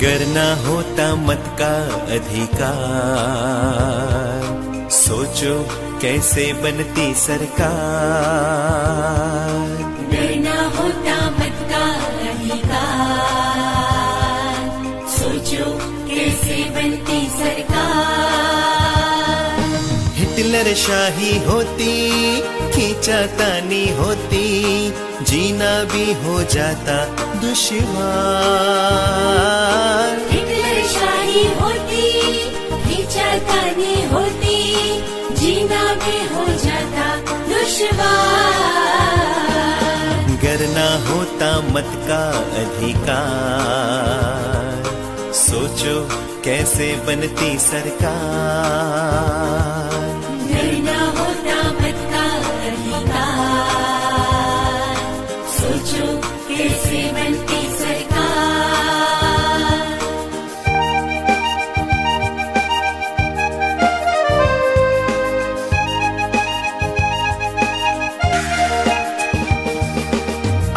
गर ना होता मत का अधिकार, सोचो कैसे बनती सरकार। गर ना होता मत का अधिकार, सोचो कैसे बनती सरकार। हिटलर शाही होती, खींचातानी होती, जीना भी हो जाता दुश्वार। हिटलर शाही होती, खींचातानी होती, जीना भी हो जाता दुश्वार। गर ना होता मत का अधिकार, सोचो कैसे बनती सरकार। गर ना होता मत का अधिकार, सोचो कैसे बनती सरकार।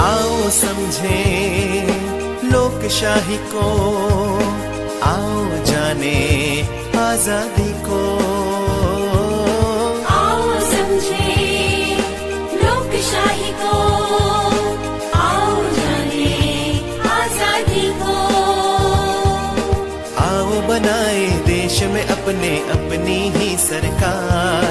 आओ समझे लोकशाही को, आओ जाने आजादी को। आओ समझे लोकशाही को, आओ जाने आजादी को। आओ बनाए देश में अपने अपनी ही सरकार,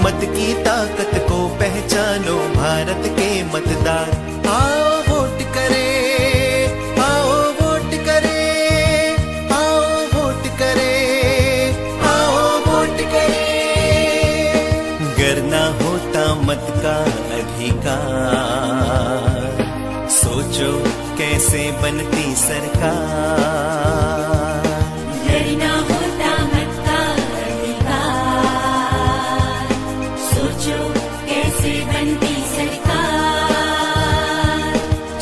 मत की ताकत को पहचानो भारत के मतदार। आओ वोट करें, आओ वोट करें, आओ वोट करें, आओ वोट करें। गर ना होता मत का अधिकार, सोचो कैसे बनती सरकार। गर ना होता मत का अधिकार, सोचो कैसे बनती सरकार।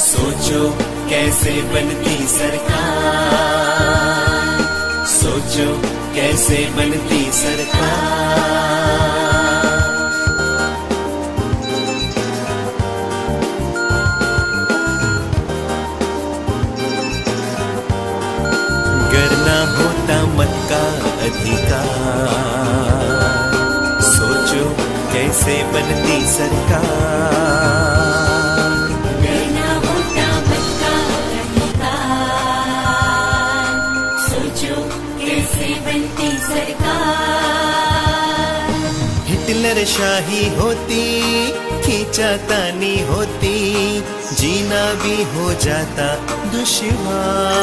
सोचो कैसे बनती सरकार, सोचो कैसे बनती सरकार। गर ना होता मत का अधिकार, सोचो कैसे बनती सरकार। गर ना होता मत का अधिकार, सोचो कैसे बनती सरकार। हिटलर शाही होती, खींचातानी होती, जीना भी हो जाता दुश्वार।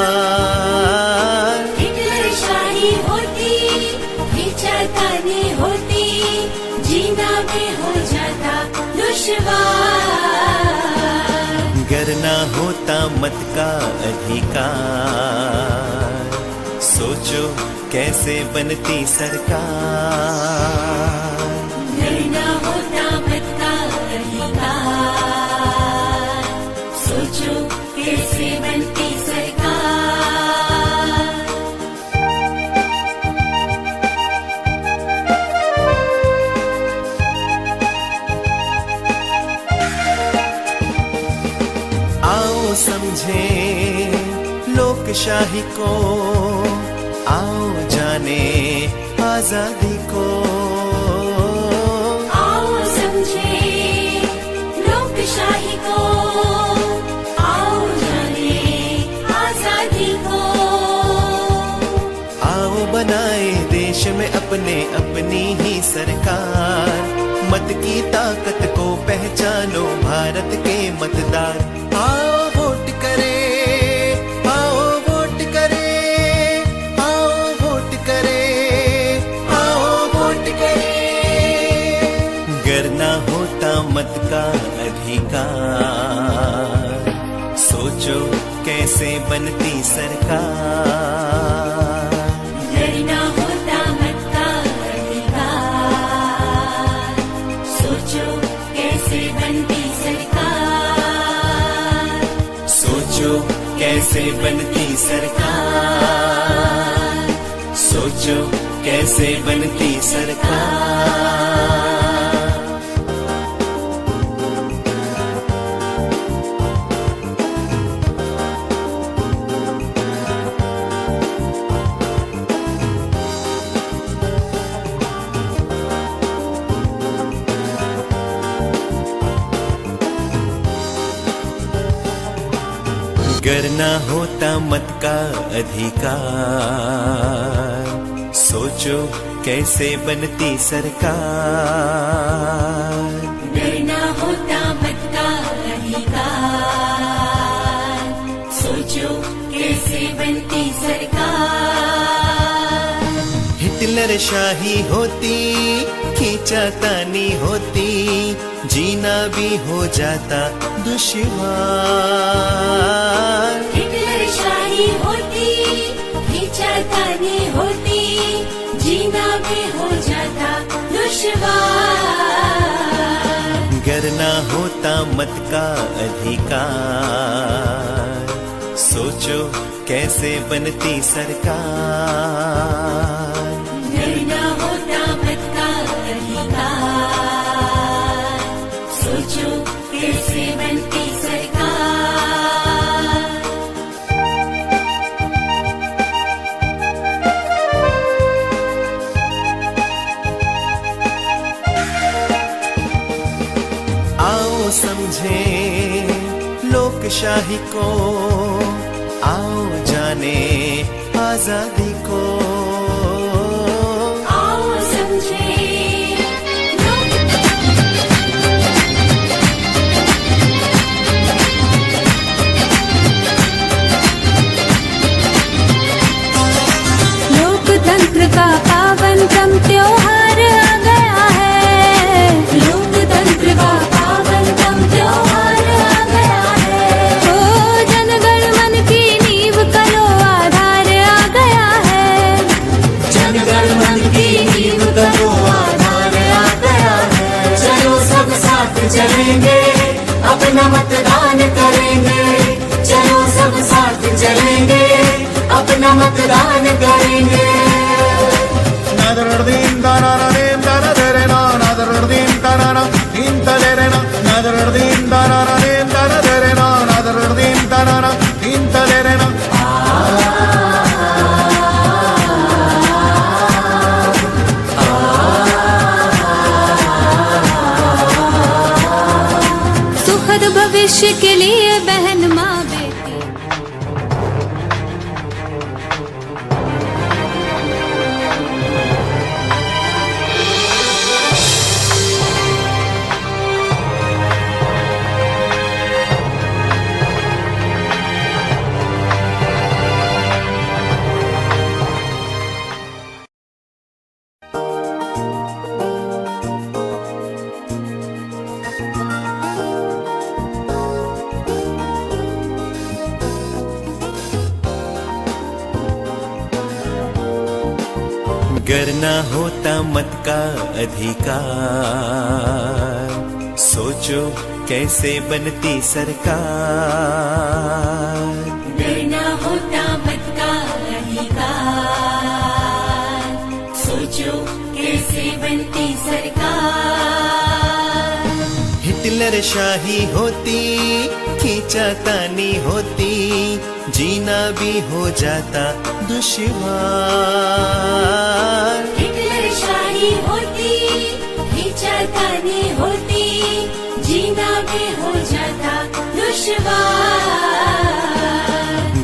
हिटलर शाही होती, खींचातानी होती, जीना भी हो जाता दुश्वार। गर ना होता मत का अधिकार, सोचो कैसे बनती सरकार। गर ना होता मत का अधिकार, सोचो कैसे बनती सरकार। आओ समझे लोकशाही को, आओ जाने आजादी को। आओ समझे लोकशाही को, आओ जाने आजादी को। आओ बनाए देश में अपने अपनी ही सरकार, मत की ताकत को पहचानो भारत के मतदार। आओ वोट करें, आओ वोट करें, आओ वोट करें, आओ वोट करें। गर ना होता मत का अधिकार, सोचो कैसे बनती सरकार। गर ना होता मत का अधिकार, सोचो कैसे बनती सरकार। सोचो कैसे बनती सरकार, सोचो कैसे बनती सरकार। गर ना होता मत का अधिकार, सोचो कैसे बनती सरकार। गर ना होता मत का अधिकार, सोचो कैसे बनती सरकार। हिटलर शाही होती, खींचातानी होती, जीना भी हो जाता दुश्वार। हिटलर शाही होती, खींचातानी होती, जीना भी हो जाता दुश्वार। गर ना होता मत का अधिकार, सोचो कैसे बनती सरकार। गर ना होता मत का अधिकार, सोचो कैसे बनती सरकार। आओ समझे लोकशाही को, आओ जाने आजादी को। आओ समझे लोकतंत्र का पावनतम त्योहार आ गया है। लोकतंत्र का पावनतम त्योहार आ गया है। ओ जनगण मन की नींव करो आधार आ गया है। जनगण मन की नींव करो आधार आ गया है। चलो सब साथ चलेंगे, अपना मतदान करेंगे। चलो सब साथ चलेंगे, अपना मतदान करेंगे। Nadardim dararadim daraderena, nadardim darara dim talerena, nadardim dararadim daraderena, nadardim darara dim talerena. सुखद भविष्य के लिए बहन माँ बेटी। गर ना होता मत का अधिकार, सोचो कैसे बनती सरकार। गर ना होता मत का अधिकार, सोचो कैसे बनती सरकार। हिटलर शाही होती, खींचातानी होती, जीना भी हो जाता दुश्वार। हिटलर शाही होती, खींचातानी होती, जीना भी हो जाता दुश्वार।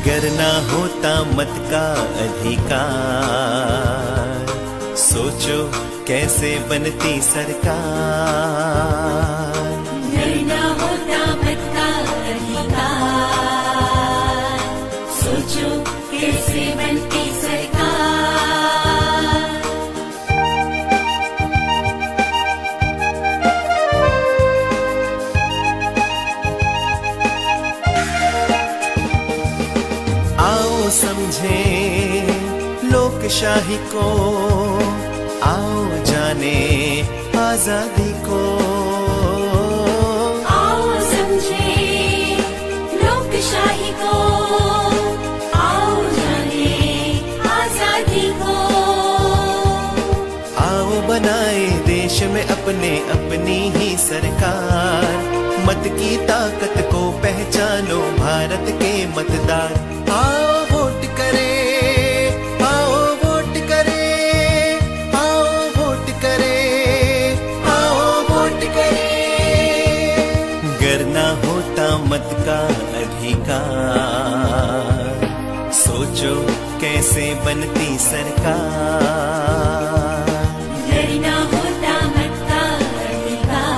गर ना होता मत का अधिकार, सोचो कैसे बनती सरकार। गर ना होता मत का अधिकार, सोचो कैसे बनती सरकार। आओ समझे लोकशाही को, आओ जाने आजादी को। आओ समझे लोकशाही को, आओ जाने आजादी को। आओ बनाए देश में अपने अपनी ही सरकार, मत की ताकत को पहचानो भारत के मतदार। आओ वोट करें, आओ वोट करें, आओ वोट करें, आओ वोट करें। गर ना होता मत का अधिकार, कैसे बनती सरकार। डरना होता मत का अधिकार,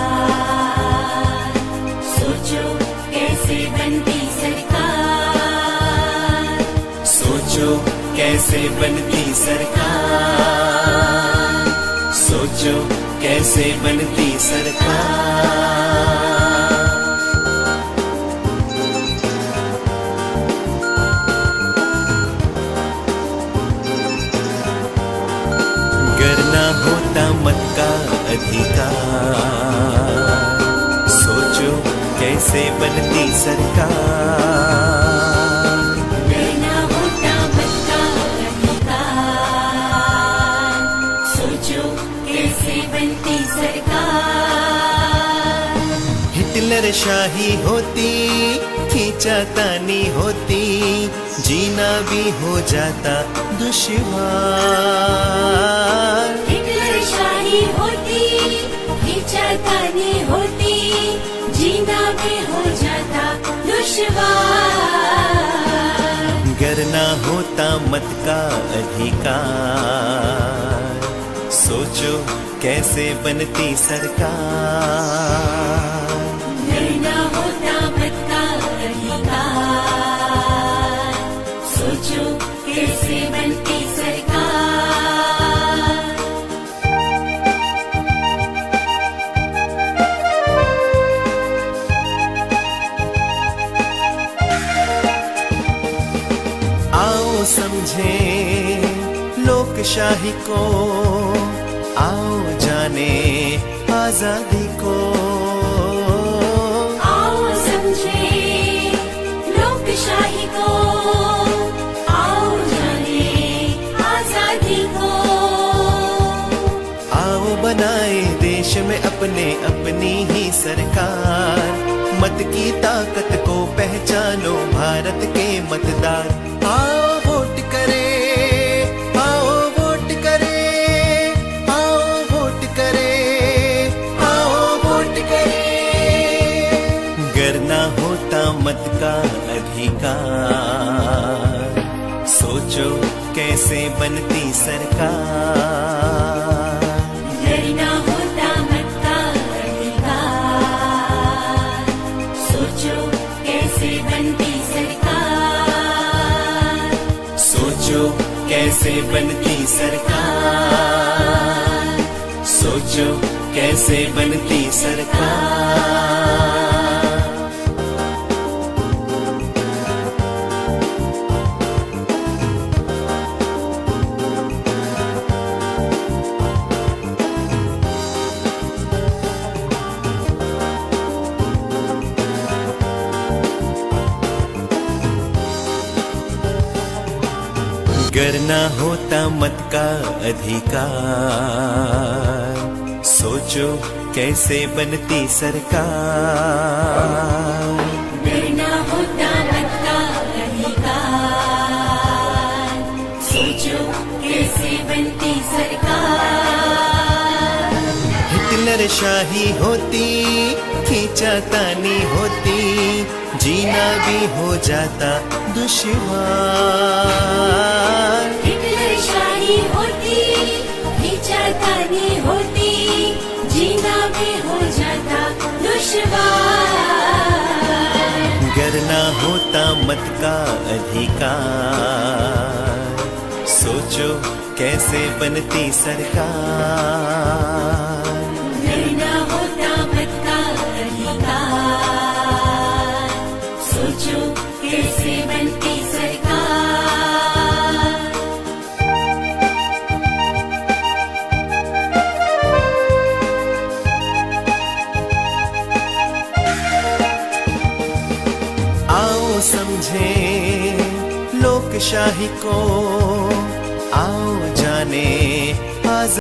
सोचो कैसे बनती सरकार। सोचो कैसे बनती सरकार। सोचो कैसे बनती सरकार। करना होता मत का अधिकार, सोचो कैसे बनती सरकार। डरना होता मत का अधिकार, सोचो कैसे बनती सरकार। हिटलर शाही होती, खींचातानी होती, जीना भी हो जाता दुश्वार। हिटलर शाही होती, खींचातानी होती, जीना भी हो जाता दुश्वार। करना होता मत का अधिकार, सोचो कैसे बनती सरकार। डरना होता मत का अधिकार, सोचो कैसे बनती सरकार। आओ समझे लोकशाही को, आओ जाने आजादी को। आओ समझे लोकशाही को, आओ जाने आजादी को। आओ बनाए देश में अपने अपनी ही सरकार, मत की ताकत को पहचानो भारत के मतदार। आओ वोट करें, आओ वोट करें, आओ वोट करें, आओ वोट करें। करना होता मत का अधिकार, सोचो कैसे बनती सरकार। डरना होता मत का अधिकार, सोचो कैसे बनती सरकार। सोचो कैसे बनती सरकार। सोचो कैसे बनती सरकार। करना होता मत का अधिकार, सोचो कैसे बनती सरकार। डरना होता मत का अधिकार, सोचो कैसे बनती सरकार। हिटलर शाही होती, खींचातानी होती, जीना भी हो जाता दुश्वार। हिटलर शाही होती, खींचातानी होती, जीना भी हो जाता दुश्वार। करना होता मत का अधिकार, सोचो कैसे बनती सरकार। डरना होता मत का अधिकार, सोचो कैसे बनती सरकार। आओ समझे लोकशाही को, आओ जाने